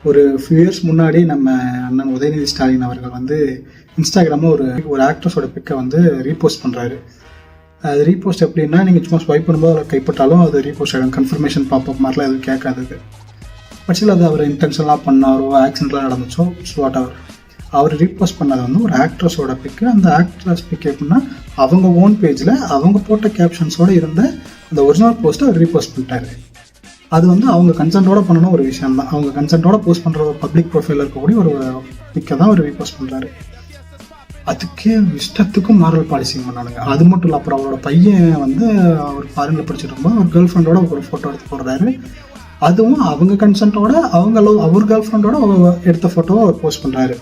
ஒரு few years முன்னாடி நம்ம அண்ணன் உதயநிதி ஸ்டாலின் அவர்கள் வந்து இன்ஸ்டாகிராமில் ஒரு ஆக்ட்ரஸோட பிக்கை வந்து ரீபோஸ்ட் பண்ணுறாரு. அது ரீபோஸ்ட் எப்படின்னா, நீங்கள் சும்மா ஸ்வைப் பண்ணும்போது அதில் கைப்பட்டாலும் அது ரீபோஸ்ட் ஆகும். கன்ஃபர்மேஷன் பாப்பப் மாதிரிலாம் எதுவும் கேட்காது. பட்சத்தில் அது அவர் இன்டென்ஷன்லாம் பண்ணாரோ ஆக்சிடென்ட்லாம் நடந்துச்சோ வாட் அவர் ரீபோஸ்ட் பண்ணது வந்து ஒரு ஆக்ட்ரஸோட பிக்கு. அந்த ஆக்ட்ரஸ் பிக் எப்படின்னா, அவங்க ஓன் பேஜில் அவங்க போட்ட கேப்ஷன்ஸோடு இருந்த அந்த ஒரிஜினல் போஸ்ட்டை அவர் ரீபோஸ்ட் பண்ணிட்டாரு. அது வந்து அவங்க கன்சென்ட்டோட பண்ணணும் ஒரு விஷயம் தான். அவங்க கன்சென்ட்டோட போஸ்ட் பண்ணுற ஒரு பப்ளிக் ப்ரொஃபைலில் இருக்கக்கூடிய ஒரு பிக்கை தான் அவர் ரீபோஸ்ட் பண்ணுறாரு. அதுக்கே இஷ்டத்துக்கும் மாரல் பாலிசிங் பண்ணானுங்க. அது மட்டும் இல்லை, அப்புறம் அவரோட பையன் வந்து அவர் ஃபாரினில் படிச்சுட்டு இருக்கும்போது அவர் கேர்ள் ஃப்ரெண்டோட ஒரு ஃபோட்டோ எடுத்து போடுறாரு. அதுவும் அவங்க கன்சென்ட்டோட அவர் கேர்ள் ஃப்ரெண்டோட எடுத்த ஃபோட்டோவை அவர் போஸ்ட் பண்ணுறாரு.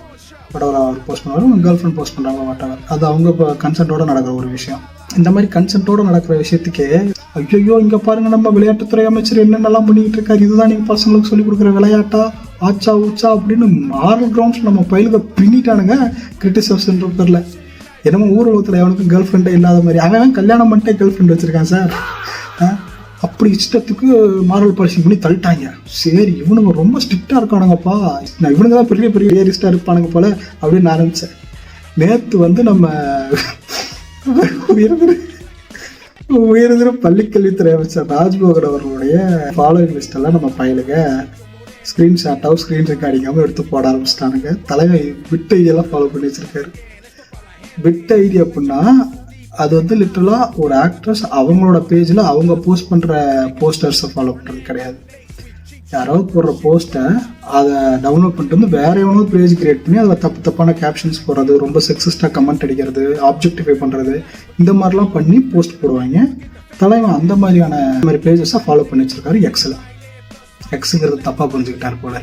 படவரை அவர் போஸ்ட் பண்ணுவார், அவங்க கேர்ள் ஃப்ரெண்ட் போஸ்ட் பண்ணுறாங்க வாட்டவர். அது அவங்க கன்சென்ட்டோட நடக்கிற ஒரு விஷயம். இந்த மாதிரி கன்சென்ட்டோட நடக்கிற விஷயத்துக்கே ஐயோ இங்கே பாருங்க நம்ம விளையாட்டுத்துறை அமைச்சர் என்னென்னலாம் பண்ணிக்கிட்டு இருக்காரு, இதுதான் நீங்கள் பசங்களுக்கு சொல்லிக் கொடுக்குற விளையாட்டா ஆச்சா ஊச்சா அப்படின்னு மாரல் கிரவுண்ட்ஸ் நம்ம பயிலுக பின்னிட்டானுங்க. கிரிட்டிசிசம்ன்ற பேரில் என்னமோ ஊர் உலகத்தில் எவனுக்கும் கேர்ள் ஃப்ரெண்டே இல்லாத மாதிரி அவன் கல்யாணம் பண்ணிட்டே கேர்ள் ஃப்ரெண்ட் வச்சுருக்கான் சார். அப்படி இஷ்டத்துக்கு மாரல் பாலிசிங் பண்ணி தள்ளிட்டாங்க. சரி இவனுங்க ரொம்ப ஸ்ட்ரிக்டாக இருக்கானுங்கப்பா, நான் இவனுங்க தான் பெரிய பெரிய ரியலிஸ்டாக இருப்பானுங்க போல அப்படின்னு ஆரம்பித்தேன். நேற்று வந்து நம்ம உயர்திரு பள்ளிக்கல்வித்துறை அமைச்சர் ராஜ்மோகன் அவர்களுடைய ஃபாலோவிங் லிஸ்டெல்லாம் நம்ம பயிலுங்க ஸ்க்ரீன்ஷாட்டாகவும் ஸ்க்ரீன் ரெக்கார்டிங்காகவும் எடுத்து போட ஆரம்பிச்சிட்டானுங்க. தலைமை பிட் ஐடியெல்லாம் ஃபாலோ பண்ணி வச்சுருக்காரு. பிட் ஐடி அப்படின்னா அது வந்து லிட்டரலாக ஒரு ஆக்ட்ரஸ் அவங்களோட பேஜில் அவங்க போஸ்ட் பண்ணுற போஸ்டர்ஸை ஃபாலோ பண்ணுறது கிடையாது. யாராவது போடுற போஸ்ட்டை அதை டவுன்லோட் பண்ணிட்டு வந்து வேற எவனோ பேஜ் கிரியேட் பண்ணி அதில் தப்பான கேப்ஷன்ஸ் போடுறது, ரொம்ப செக்ஸிஸ்டாக கமெண்ட் அடிக்கிறது, ஆப்ஜெக்டிஃபை பண்ணுறது, இந்த மாதிரிலாம் பண்ணி போஸ்ட் போடுவாங்க. தலைவன் அந்த மாதிரி பேஜஸை ஃபாலோ பண்ணி வச்சிருக்காரு. எக்ஸுங்கிறது தப்பாக புரிஞ்சுக்கிட்டார் போல.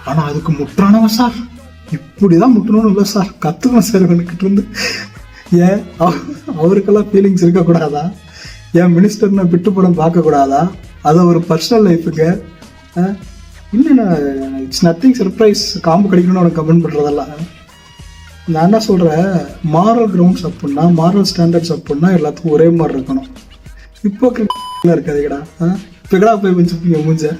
ஆனால் அதுக்கு முற்றானவன் சார், இப்படி தான் முட்டணும்னு இல்லை சார், கற்றுக்கணும் சார் இவனுக்கிட்ட இருந்து. ஏன் அவருக்கெல்லாம் ஃபீலிங்ஸ் இருக்கக்கூடாதா? ஏன் மினிஸ்டர்னா விட்டு படம் பார்க்கக்கூடாதா? அது ஒரு பர்சனல் லைஃபுங்க. இல்லைண்ணா இட்ஸ் நத்திங் சர்ப்ரைஸ் காம்பு கிடைக்கணும்னு அவனுக்கு கமெண்ட் பண்ணுறதெல்லாம். நான் என்ன சொல்கிறேன், மாரல் கிரவுண்ட்ஸ் அப்படின்னா மாரல் ஸ்டாண்டர்ட்ஸ் அப்படின்னா எல்லாத்துக்கும் ஒரே மாதிரி இருக்கணும். இப்போ இருக்காதுக்கடா, இப்போ போய் வச்சுப்பீங்க மூஞ்ச.